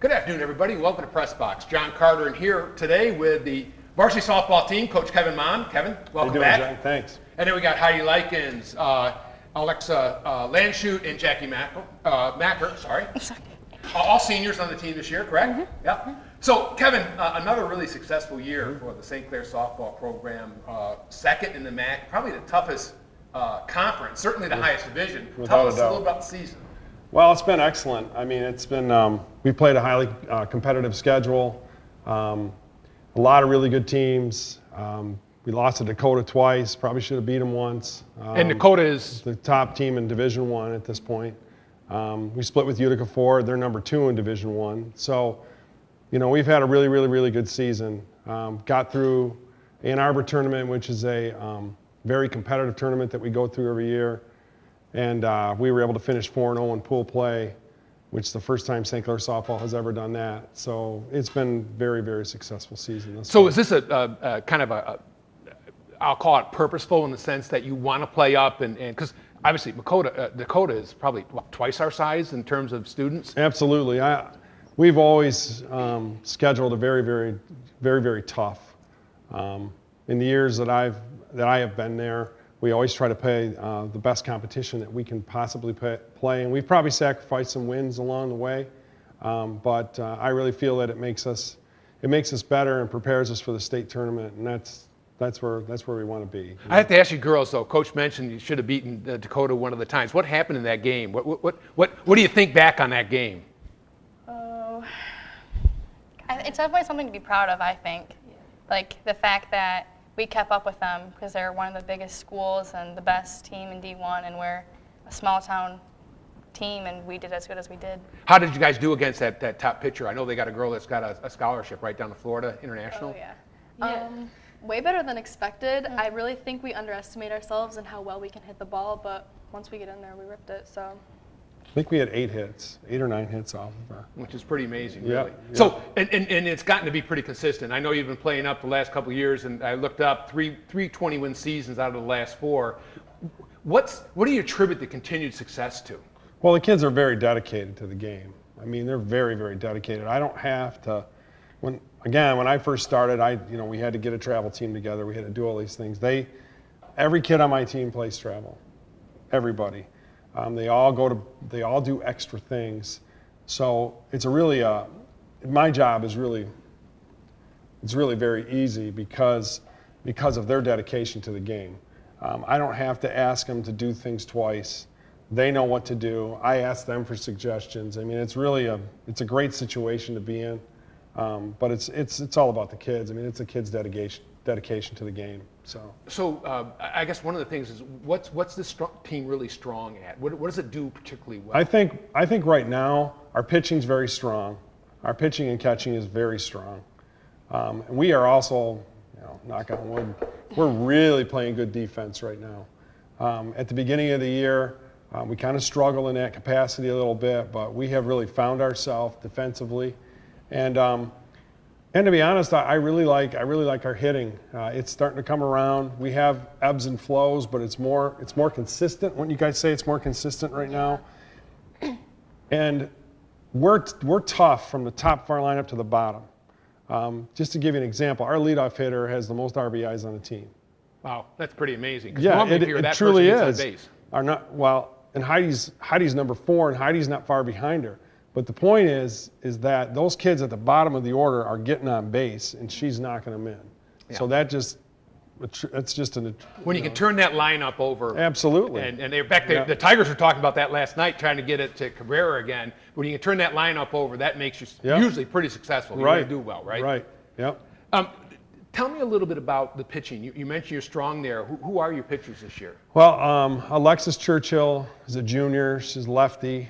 Good afternoon, everybody. Welcome to Press Box. John Carter and here today with the Varsity Softball Team, Coach Kevin Mahn. Kevin, welcome back. John? Thanks. And then we got Heidi Likens, Alexa Landshut, and Jackie Macker. Sorry. All seniors on the team this year, correct? Mm-hmm. Yep. So, Kevin, another really successful year for the St. Clair softball program. Second in the MAC, probably the toughest conference, certainly the highest division. Tell us a little about the season. Well, it's been excellent. I mean, it's been, we played a highly competitive schedule, a lot of really good teams. We lost to Dakota twice, probably should have beat them once. And Dakota is the top team in Division I at this point. We split with Utica Ford, they're number 2 in Division I. So, you know, we've had a really good season. Got through Ann Arbor tournament, which is a very competitive tournament that we go through every year. And we were able to finish 4-0 in pool play, which is the first time St. Clair softball has ever done that. So it's been very successful season. So is this a kind of a, I'll call it purposeful in the sense that you want to play up and because obviously Dakota is probably what, twice our size in terms of students? Absolutely. We've always scheduled a very tough. In the years that I have been there, we always try to play the best competition that we can possibly play, and we've probably sacrificed some wins along the way. But I really feel that it makes us better and prepares us for the state tournament, and that's where we want to be. I have to ask you girls though. Coach mentioned you should have beaten Dakota one of the times. What happened in that game? What do you think back on that game? Oh, it's definitely something to be proud of. I think, like the fact that we kept up with them because they're one of the biggest schools and the best team in D1, and we're a small town team, and we did as good as we did. How did you guys do against that top pitcher? I know they got a girl that's got a scholarship right down to Florida International. Oh, yeah. Way better than expected. I really think we underestimate ourselves and how well we can hit the ball, but once we get in there, we ripped it. So. I think we had 8 or 9 hits off of her. Which is pretty amazing, yeah, really. Yeah. So, and it's gotten to be pretty consistent. I know you've been playing up the last couple of years, and I looked up three 20-win seasons out of the last 4. What do you attribute the continued success to? Well, the kids are very dedicated to the game. I mean, they're very dedicated. I don't have to. When I first started, we had to get a travel team together. We had to do all these things. Every kid on my team plays travel. Everybody. They all do extra things. So it's my job is really very easy because of their dedication to the game. I don't have to ask them to do things twice. They know what to do. I ask them for suggestions. I mean, it's a great situation to be in. But it's all about the kids. I mean, it's the kids' dedication to the game. So I guess one of the things is what's this team really strong at? What does it do particularly well? I think right now our pitching's very strong. Our pitching and catching is very strong. And we are also, knock on wood, we're really playing good defense right now. At the beginning of the year, we kind of struggled in that capacity a little bit, but we have really found ourselves defensively. And to be honest, I really like our hitting. It's starting to come around. We have ebbs and flows, but it's more consistent. Wouldn't you guys say it's more consistent right now? And we're tough from the top of our lineup to the bottom. Just to give you an example, our leadoff hitter has the most RBIs on the team. Wow, that's pretty amazing. Yeah, it truly is. Base. And Heidi's number 4, and Heidi's not far behind her. But the point is that those kids at the bottom of the order are getting on base, and she's knocking them in. Yeah. So that's just when you can turn that lineup over. Absolutely. And the Tigers were talking about that last night, trying to get it to Cabrera again. When you can turn that lineup over, that makes you usually pretty successful. You really do well, right? Right. Yep. Tell me a little bit about the pitching. You mentioned you're strong there. Who are your pitchers this year? Well, Alexis Churchill is a junior. She's lefty.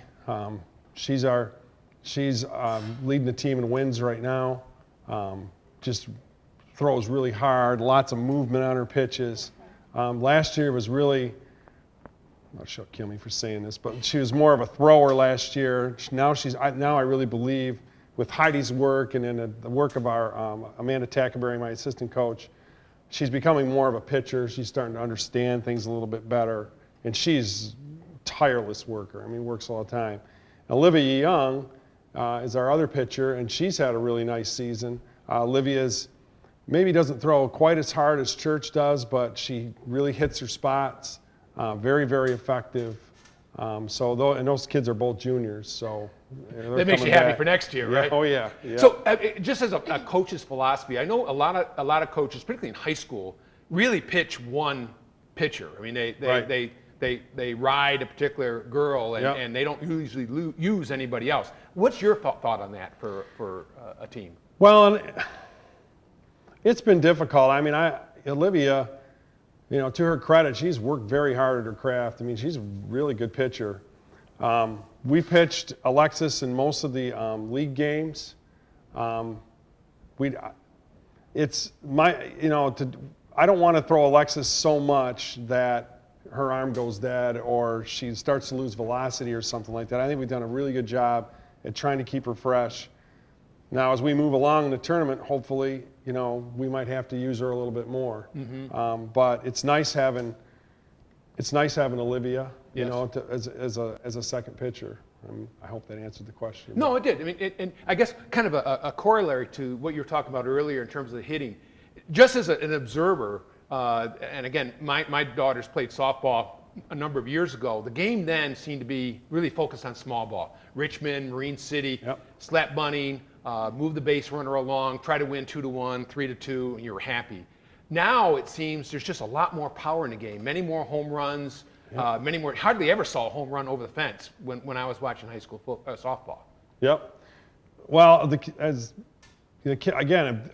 She's leading the team in wins right now. Just throws really hard, lots of movement on her pitches. Last year was really, she'll kill me for saying this, but she was more of a thrower last year. Now I really believe with Heidi's work and then the work of our Amanda Tackerberry, my assistant coach, she's becoming more of a pitcher. She's starting to understand things a little bit better, and she's a tireless worker. I mean, works all the time. Olivia Young is our other pitcher, and she's had a really nice season. Olivia's maybe doesn't throw quite as hard as Church does, but she really hits her spots. Very, very effective. And those kids are both juniors, so that makes you happy for next year, right? Oh yeah. So just as a coach's philosophy, I know a lot of coaches, particularly in high school, really pitch one pitcher. I mean, they ride a particular girl and they don't usually use anybody else. What's your thought on that for a team? Well, it's been difficult. I mean, Olivia, to her credit, she's worked very hard at her craft. I mean, she's a really good pitcher. We pitched Alexis in most of the league games. I don't want to throw Alexis so much that her arm goes dead or she starts to lose velocity or something like that. I think we've done a really good job at trying to keep her fresh. Now, as we move along in the tournament, hopefully, we might have to use her a little bit more. Mm-hmm. But it's nice having Olivia, as a second pitcher. I hope that answered the question. No, it did. I mean, and I guess kind of a corollary to what you were talking about earlier in terms of the hitting. Just as an observer, and again, my daughters played softball a number of years ago. The game then seemed to be really focused on small ball. Richmond, Marine City, slap bunting, move the base runner along, try to win 2-1, 3-2, and you're happy. Now it seems there's just a lot more power in the game. Many more home runs, many more. Hardly ever saw a home run over the fence when I was watching high school softball. Yep. Well, again,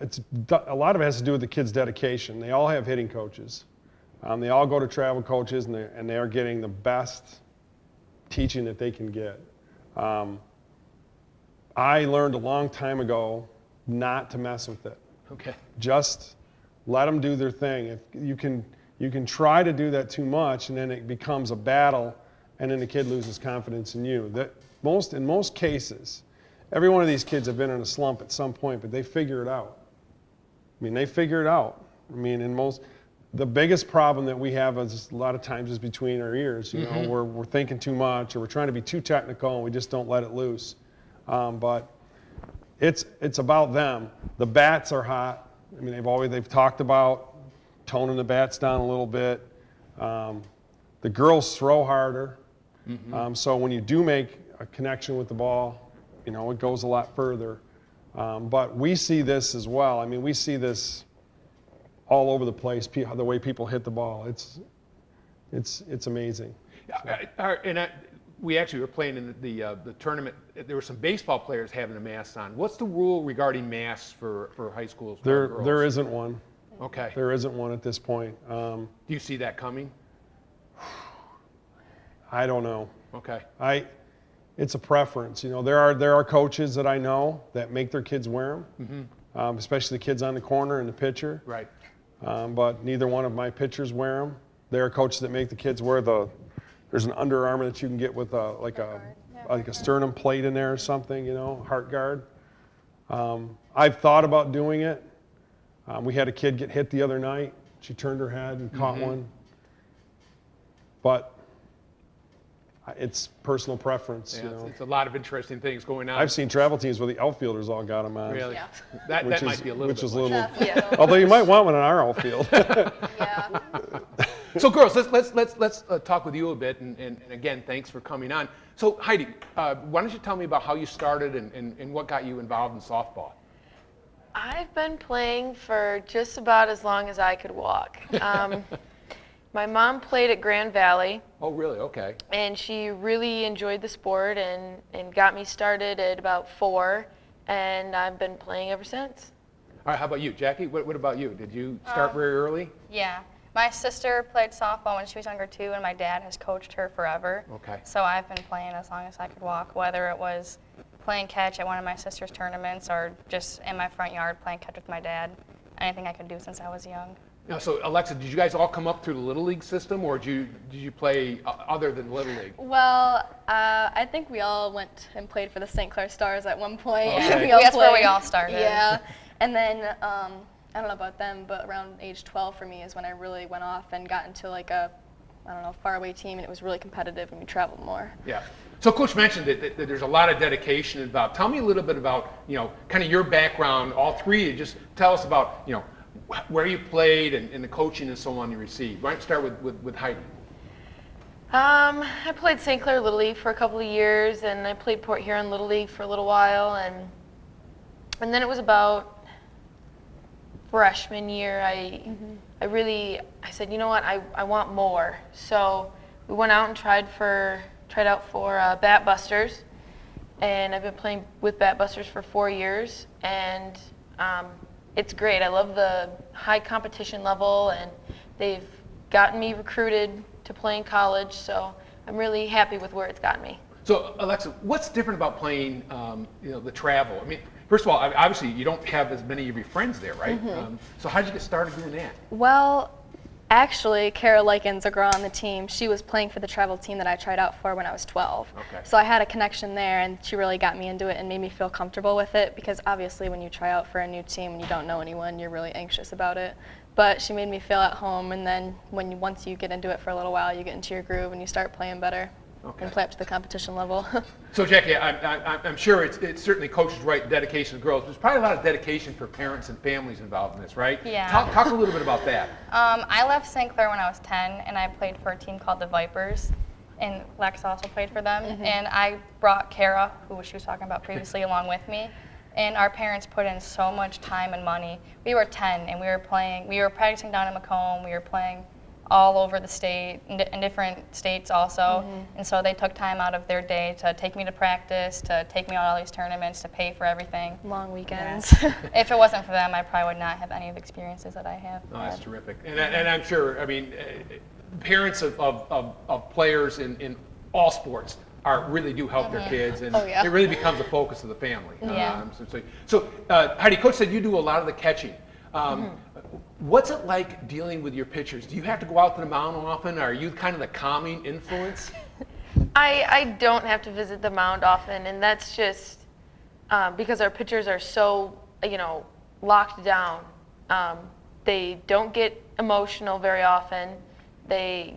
a lot of it has to do with the kids' dedication. They all have hitting coaches. They all go to travel coaches, and they are getting the best teaching that they can get. I learned a long time ago not to mess with it. Okay. Just let them do their thing. If you can try to do that too much, and then it becomes a battle, and then the kid loses confidence in you. In most cases, every one of these kids have been in a slump at some point, but they figure it out. I mean, they figure it out. I mean, the biggest problem that we have is a lot of times is between our ears. We're thinking too much, or we're trying to be too technical, and we just don't let it loose. But it's about them. The bats are hot. I mean, they've talked about toning the bats down a little bit. The girls throw harder. Mm-hmm. So when you do make a connection with the ball, it goes a lot further. But we see this as well. I mean, we see this all over the place, the way people hit the ball. It's amazing. We actually were playing in the tournament. There were some baseball players having a mask on. What's the rule regarding masks for high schools? There isn't one. Okay. There isn't one at this point. Do you see that coming? I don't know. Okay. It's a preference. There are coaches that I know that make their kids wear them, mm-hmm. Especially the kids on the corner and the pitcher. Right. But neither one of my pitchers wear them. There are coaches that make the kids wear there's an Under Armour that you can get with like a sternum plate in there or something, heart guard. I've thought about doing it. We had a kid get hit the other night. She turned her head and caught mm-hmm. one. But it's personal preference. It's a lot of interesting things going on. I've seen travel teams where the outfielders all got them on. Really? Yeah. That might be a little bit. Although you might want one in our outfield. Yeah. So, girls, let's talk with you a bit, and again, thanks for coming on. So, Heidi, why don't you tell me about how you started and what got you involved in softball? I've been playing for just about as long as I could walk. My mom played at Grand Valley. Oh, really? Okay. And she really enjoyed the sport and got me started at about 4, and I've been playing ever since. All right, how about you, Jackie? What about you? Did you start very early? Yeah. My sister played softball when she was younger too, and my dad has coached her forever. Okay. So I've been playing as long as I could walk, whether it was playing catch at one of my sister's tournaments or just in my front yard playing catch with my dad. Anything I could do since I was young. Now, so Alexa, did you guys all come up through the Little League system, or did you play other than Little League? Well, I think we all went and played for the St. Clair Stars at one point. Okay. That's where we all started. Yeah, and then I don't know about them, but around age 12 for me is when I really went off and got into like a I don't know, faraway team, and it was really competitive, and we traveled more. Yeah. So Coach mentioned that there's a lot of dedication involved. Tell me a little bit about, kind of your background, all three. Just tell us about, where you played and the coaching and so on you received. Why don't you start with Heidi? I played St. Clair Little League for a couple of years, and I played Port Huron Little League for a little while, and then it was about freshman year. I said, you know what, I want more. So we went out and tried out for Bat Busters, and I've been playing with Bat Busters for 4 years, and it's great. I love the high competition level, and they've gotten me recruited to play in college, so I'm really happy with where it's gotten me. So Alexa, what's different about playing, the travel? I mean, first of all, obviously you don't have as many of your friends there, right? So how did you get started doing that? Well, actually, Kara Likens, a girl on the team, she was playing for the travel team that I tried out for when I was 12. Okay. So I had a connection there, and she really got me into it and made me feel comfortable with it, because obviously when you try out for a new team and you don't know anyone, you're really anxious about it. But she made me feel at home, and then once you get into it for a little while, you get into your groove and you start playing better. Okay. And play up to the competition level. So Jackie, I'm sure it's certainly coaches right, dedication to girls. There's probably a lot of dedication for parents and families involved in this, right? Yeah. Talk a little bit about that. I left St. Clair when I was 10, and I played for a team called the Vipers, and Lex also played for them. And I brought Kara, who she was talking about previously, along with me. And our parents put in so much time and money. We were 10, and we were practicing down in Macomb. We were playing all over the state, in different states also. And so they took time out of their day to take me to practice, to take me on all these tournaments, to pay for everything. Long weekends. If it wasn't for them, I probably would not have any of the experiences that I have. Oh, that's terrific. And I'm sure, I mean, parents of players in all sports really do help their kids, and it really becomes the focus of the family. Yeah. So Heidi, Coach said you do a lot of the catching. What's it like dealing with your pitchers? Do you have to go out to the mound often? Are you kind of the calming influence? I don't have to visit the mound often, and that's just because our pitchers are so, locked down. They don't get emotional very often. They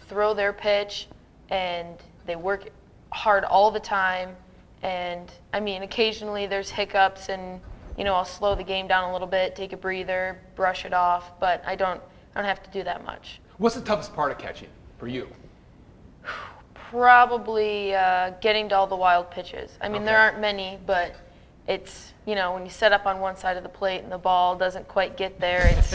throw their pitch, and they work hard all the time. And I mean, occasionally there's hiccups, and I'll slow the game down a little bit, take a breather, brush it off, but I don't have to do that much. What's the toughest part of catching for you? Probably getting to all the wild pitches. I mean, there aren't many, but it's, when you set up on one side of the plate and the ball doesn't quite get there, it's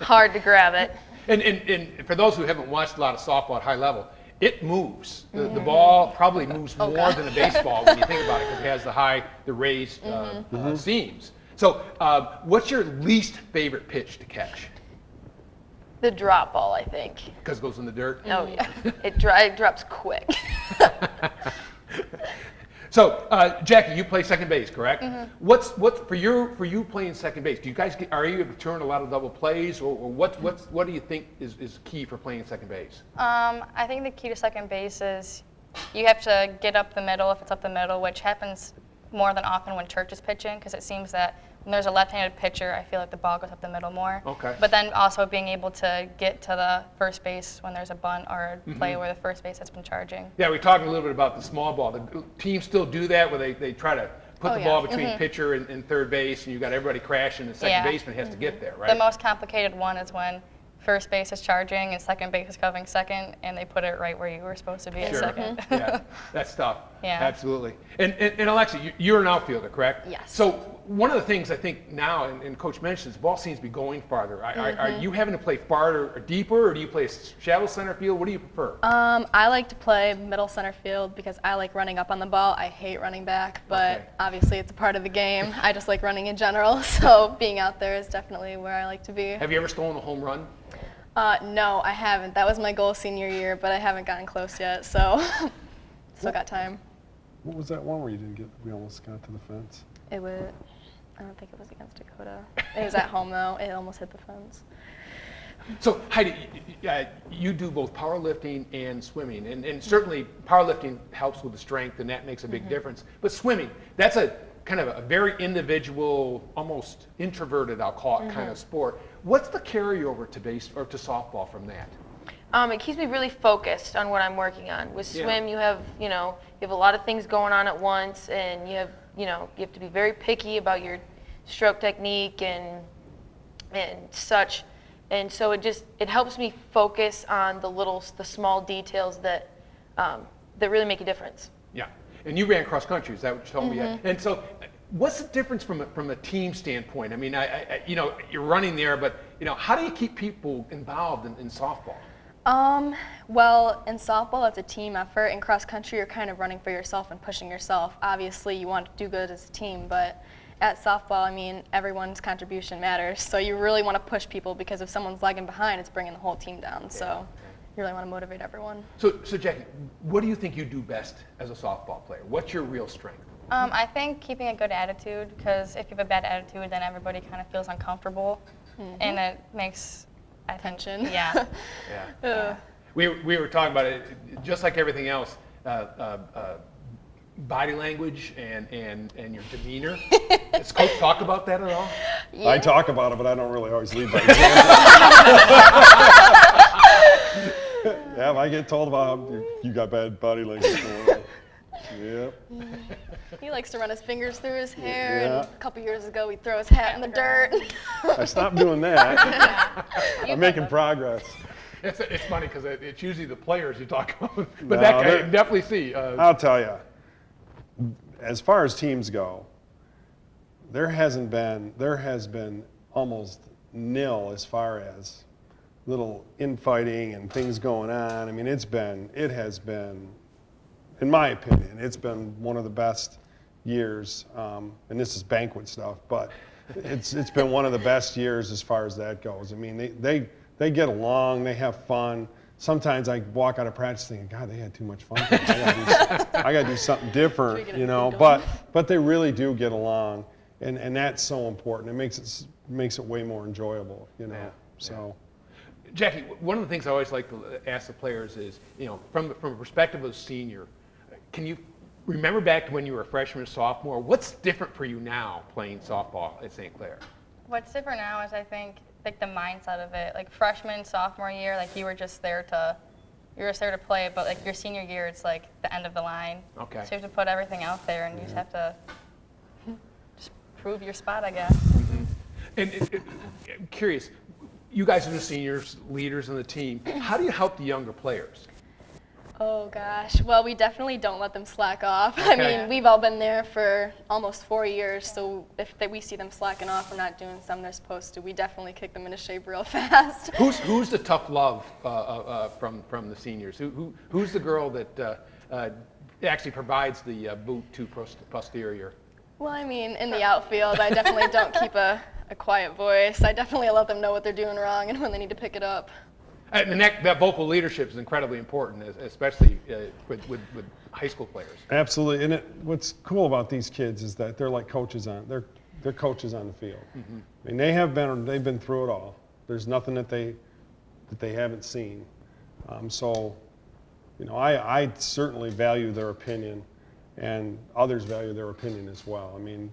hard to grab it. And for those who haven't watched a lot of softball at high level, it moves. The ball probably moves more than a baseball when you think about it, because it has the raised seams. So what's your least favorite pitch to catch? The drop ball, I think. Because it goes in the dirt? Oh, yeah. It drops quick. So, Jackie, you play second base, correct? What's for you playing second base? Are you able to turn a lot of double plays, or what do you think is key for playing second base? I think the key to second base is you have to get up the middle if it's up the middle, which happens more than often when Church is pitching, because it seems that when there's a left-handed pitcher, I feel like the ball goes up the middle more. Okay. But then also being able to get to the first base when there's a bunt or a play where the first base has been charging. Yeah, we talked a little bit about the small ball. The teams still do that, where they try to put the ball between pitcher and third base, and you got everybody crashing, and the second baseman has to get there, right? The most complicated one is when first base is charging and second base is covering second, and they put it right where you were supposed to be at second. Yeah, that's tough. Yeah. Absolutely. And Alexa, you're an outfielder, correct? Yes. So one of the things I think now, and Coach mentions, the ball seems to be going farther. Are you having to play farther or deeper, or do you play shallow center field? What do you prefer? I like to play middle center field because I like running up on the ball. I hate running back, but obviously it's a part of the game. I just like running in general, so being out there is definitely where I like to be. Have you ever stolen a home run? No, I haven't. That was my goal senior year, but I haven't gotten close yet, so still got time. What was that one where we almost got to the fence? I don't think it was against Dakota. It was at home, though. It almost hit the fence. So Heidi, you do both powerlifting and swimming, and certainly powerlifting helps with the strength, and that makes a big difference. But swimming, that's a kind of a very individual, almost introverted, I'll call it, kind of sport. What's the carryover to base or to softball from that? It keeps me really focused on what I'm working on. With Yeah. swim, you have a lot of things going on at once, and you have to be very picky about your stroke technique and such. And so it helps me focus on the small details that really make a difference. Yeah. And you ran cross country, is that what you told me? And so, what's the difference from a team standpoint? I mean, you're running there, but how do you keep people involved in softball? Well, in softball, it's a team effort. In cross country, you're kind of running for yourself and pushing yourself. Obviously, you want to do good as a team, but at softball, I mean, everyone's contribution matters. So you really want to push people because if someone's lagging behind, it's bringing the whole team down. So you really want to motivate everyone. So Jackie, what do you think you do best as a softball player? What's your real strength? I think keeping a good attitude, because if you have a bad attitude, then everybody kind of feels uncomfortable, and it makes Tension. Yeah. Yeah. We were talking about it, just like everything else, body language and your demeanor. Does Coach talk about that at all? I talk about it, but I don't really always lead by example. Yeah, if I get told about you got bad body language going on. Yep. He likes to run his fingers through his hair, Yeah. and a couple years ago, he'd throw his hat in the dirt. I stopped doing that. I'm making progress. It's funny because it's usually the players you talk about, but No, that guy they're- you definitely see. I'll tell you, as far as teams go, there has been almost nil as far as little infighting and things going on. I mean, it has been, in my opinion, it's been one of the best years, and this is banquet stuff, but it's been one of the best years as far as that goes. I mean, they get along, they have fun. Sometimes I walk out of practice thinking, God, they had too much fun. I got to do something different, But they really do get along, and that's so important. It makes it way more enjoyable, So. Jackie, one of the things I always like to ask the players is, from a perspective of a senior, can you remember back to when you were a freshman or sophomore? What's different for you now playing softball at St. Clair? What's different now is I think like the mindset of it. Like freshman, sophomore year, like you were just there to play, but like your senior year, it's like the end of the line. Okay. So you have to put everything out there, and you just have to just prove your spot, I guess. And I'm curious, you guys are the seniors, leaders in the team. How do you help the younger players? Oh gosh, well, we definitely don't let them slack off. I Okay. mean, we've all been there for almost 4 years, so if we see them slacking off or not doing something they're supposed to, we definitely kick them into shape real fast. Who's the tough love from the seniors? Who's the girl that actually provides the boot to posterior? Well, I mean, in the outfield, I definitely don't keep a quiet voice. I definitely let them know what they're doing wrong and when they need to pick it up. And that vocal leadership is incredibly important, especially with high school players. Absolutely, and what's cool about these kids is that they're like coaches they're coaches on the field. I mean, they've been through it all. There's nothing that they haven't seen. So, I certainly value their opinion, and others value their opinion as well. I mean,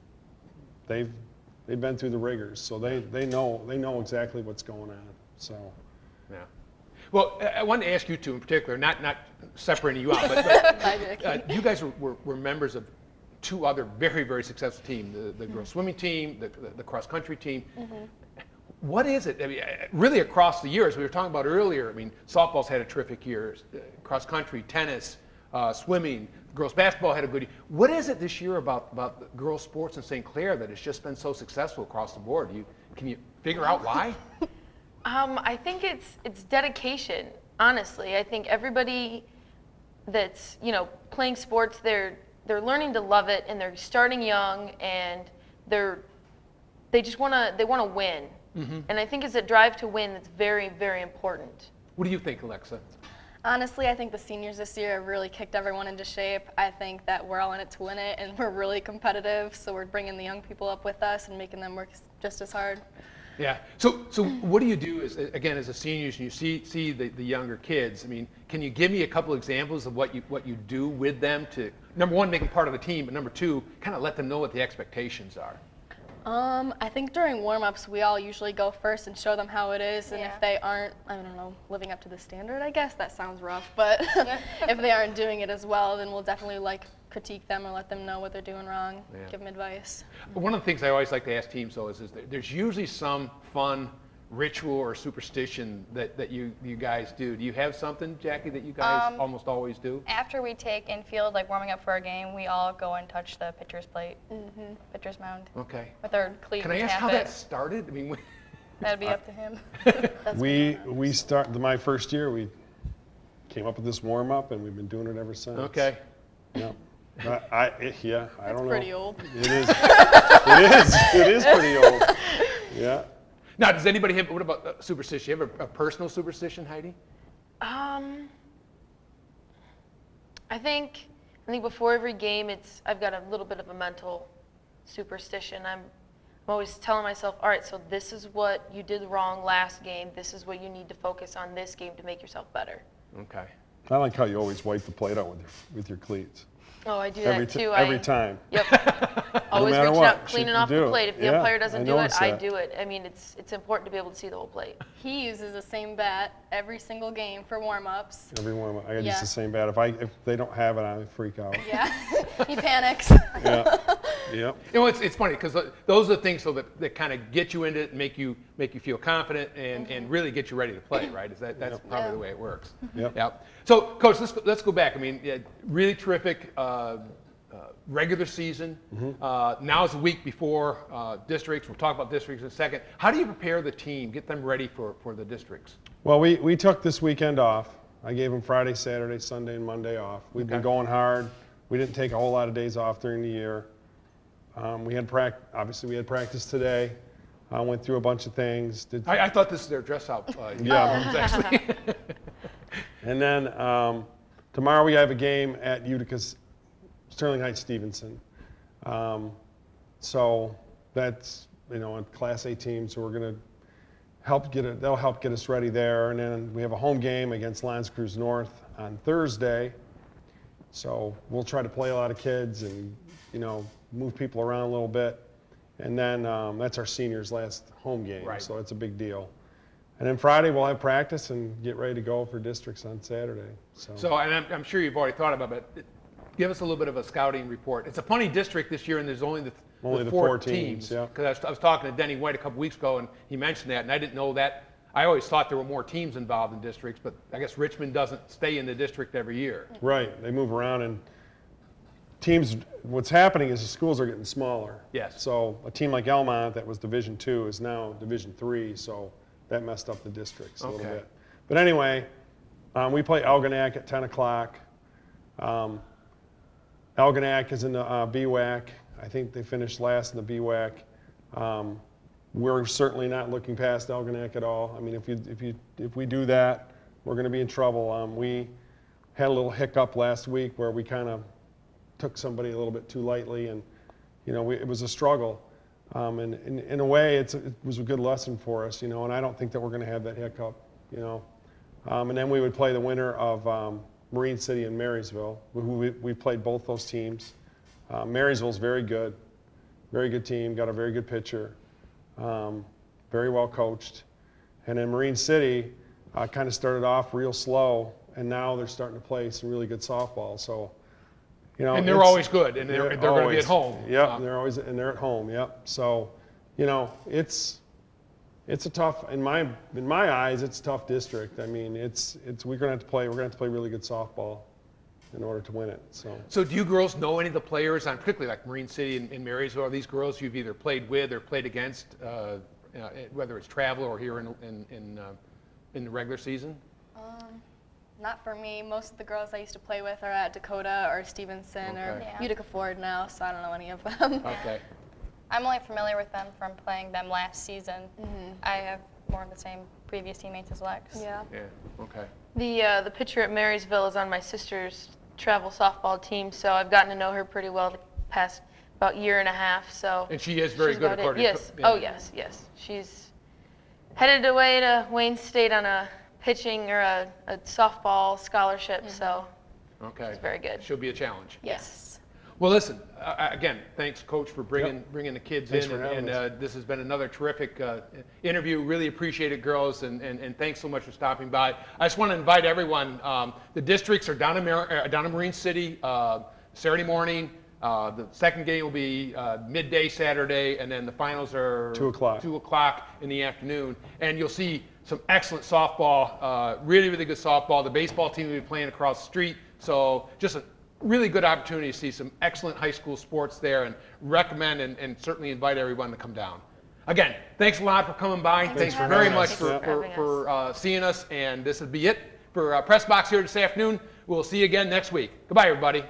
they've been through the rigors, so they know exactly what's going on. So. Yeah. Well, I wanted to ask you two in particular, not separating you out, but Bye, Vicky. you guys were members of two other very, very successful teams, the girls swimming team, the cross country team. What is it? I mean, really across the years, we were talking about earlier, I mean, softball's had a terrific year, cross country, tennis, swimming, girls basketball had a good year. What is it this year about the girls sports in St. Clair that has just been so successful across the board? Can you figure out why? I think it's dedication. Honestly, I think everybody that's playing sports, they're learning to love it, and they're starting young, and they want to win. And I think it's a drive to win that's very, very important. What do you think, Alexa? Honestly, I think the seniors this year have really kicked everyone into shape. I think that we're all in it to win it, and we're really competitive, so we're bringing the young people up with us and making them work just as hard. Yeah. So what do you do as a seniors and you see the younger kids? I mean, can you give me a couple examples of what you do with them to, number one, make them part of the team, but number two, kind of let them know what the expectations are? I think during warm-ups, we all usually go first and show them how it is, and Yeah. if they aren't, I don't know, living up to the standard, I guess, that sounds rough, but if they aren't doing it as well, then we'll definitely like critique them or let them know what they're doing wrong, Yeah. give them advice. One of the things I always like to ask teams, though, is that there's usually some fun ritual or superstition that you guys do. Do you have something, Jackie, that you guys almost always do? After we take infield, like warming up for a game, we all go and touch the pitcher's plate, pitcher's mound, Okay. with our cleat. Can I and ask tap how it. that started? I mean, That'd be up to him. We start my first year. We came up with this warm up, and we've been doing it ever since. okay. Yeah. I don't know. Pretty old. It is. It is pretty old. Yeah. Now, does anybody have, what about superstition? You have a personal superstition, Heidi? I think before every game, I've got a little bit of a mental superstition. I'm always telling myself, all right, so this is what you did wrong last game. This is what you need to focus on this game to make yourself better. Okay. I like how you always wipe the plate out with your cleats. Oh, I do Every that too. every time. Yep. Always matter reaching what, out, cleaning you off do the it. plate. If the Yeah, umpire doesn't I do it, noticed I that. do it. I mean, it's important to be able to see the whole plate. He uses the same bat every single game for warm-ups. Every warm up. I got to Yeah. use the same bat. If they don't have it, I freak out. Yeah, he panics. Yeah. Yep. You know, it's funny because those are the things that kind of get you into it and make you feel confident and really get you ready to play, right? That's probably the way it works. Yep. Yep. So, Coach, let's go back. I mean, yeah, really terrific regular season. Now is the week before districts. We'll talk about districts in a second. How do you prepare the team, get them ready for the districts? Well, we took this weekend off. I gave them Friday, Saturday, Sunday, and Monday off. We've been Okay. going hard. We didn't take a whole lot of days off during the year. We had obviously we had practice today. Went through a bunch of things. I thought this is their dress up. Yeah. Actually. And then tomorrow we have a game at Utica's Sterling Heights Stevenson. So that's a Class A team. So we're going to they'll help get us ready there. And then we have a home game against L'Anse Creuse North on Thursday. So we'll try to play a lot of kids and move people around a little bit. And then that's our seniors' last home game. Right. So it's a big deal. And then Friday we'll have practice and get ready to go for districts on Saturday. So, and I'm sure you've already thought about it, but give us a little bit of a scouting report. It's a funny district this year, and there's only the four teams. Yeah. Because I was talking to Denny White a couple weeks ago, and he mentioned that, and I didn't know that. I always thought there were more teams involved in districts, but I guess Richmond doesn't stay in the district every year. Right. They move around, and teams. What's happening is the schools are getting smaller. Yes. So a team like Elmont that was Division II is now Division III. So that messed up the districts a little Okay. bit. But anyway, we play Algonac at 10 o'clock. Algonac is in the BWAC. I think they finished last in the BWAC. We're certainly not looking past Algonac at all. I mean, if we do that, we're going to be in trouble. We had a little hiccup last week where we kind of took somebody a little bit too lightly, and it was a struggle. And in a way, it was a good lesson for us, and I don't think that we're going to have that hiccup, And then we would play the winner of Marine City and Marysville. We played both those teams. Marysville's very good team, got a very good pitcher, very well coached. And then Marine City kind of started off real slow, and now they're starting to play some really good softball. So, And they're always good, and they're going to be at home. Yep, they're at home. Yep. So, it's a tough, in my eyes, it's a tough district. I mean, we're going to have to play really good softball in order to win it. So do you girls know any of the players on, particularly like Marine City and Marysville? Are these girls you've either played with or played against, whether it's travel or here in the regular season? Not for me. Most of the girls I used to play with are at Dakota or Stevenson or Okay. Utica Ford now, so I don't know any of them. Okay. I'm only familiar with them from playing them last season. I have more of the same previous teammates as Lex. Yeah. Yeah. Okay. The pitcher at Marysville is on my sister's travel softball team, so I've gotten to know her pretty well the past about year and a half. So. And she is very she's good about it. according Yes. to. Oh yes, yes. She's headed away to Wayne State on a pitching or a softball scholarship, so Okay. it's very good. She'll be a challenge. Yes. Well, listen, again, thanks, Coach, for bringing the kids Thanks in. for having us. This has been another terrific interview. Really appreciate it, girls, and thanks so much for stopping by. I just want to invite everyone. The districts are down in Marine City Saturday morning. The second game will be midday Saturday, and then the finals are 2 o'clock. 2 o'clock in the afternoon. And you'll see some excellent softball, really, really good softball. The baseball team will be playing across the street. So just a really good opportunity to see some excellent high school sports there, and recommend and certainly invite everyone to come down. Again, thanks a lot for coming by. Thanks for very having much us. for seeing us, and this will be it for Press Box here this afternoon. We'll see you again next week. Goodbye, everybody.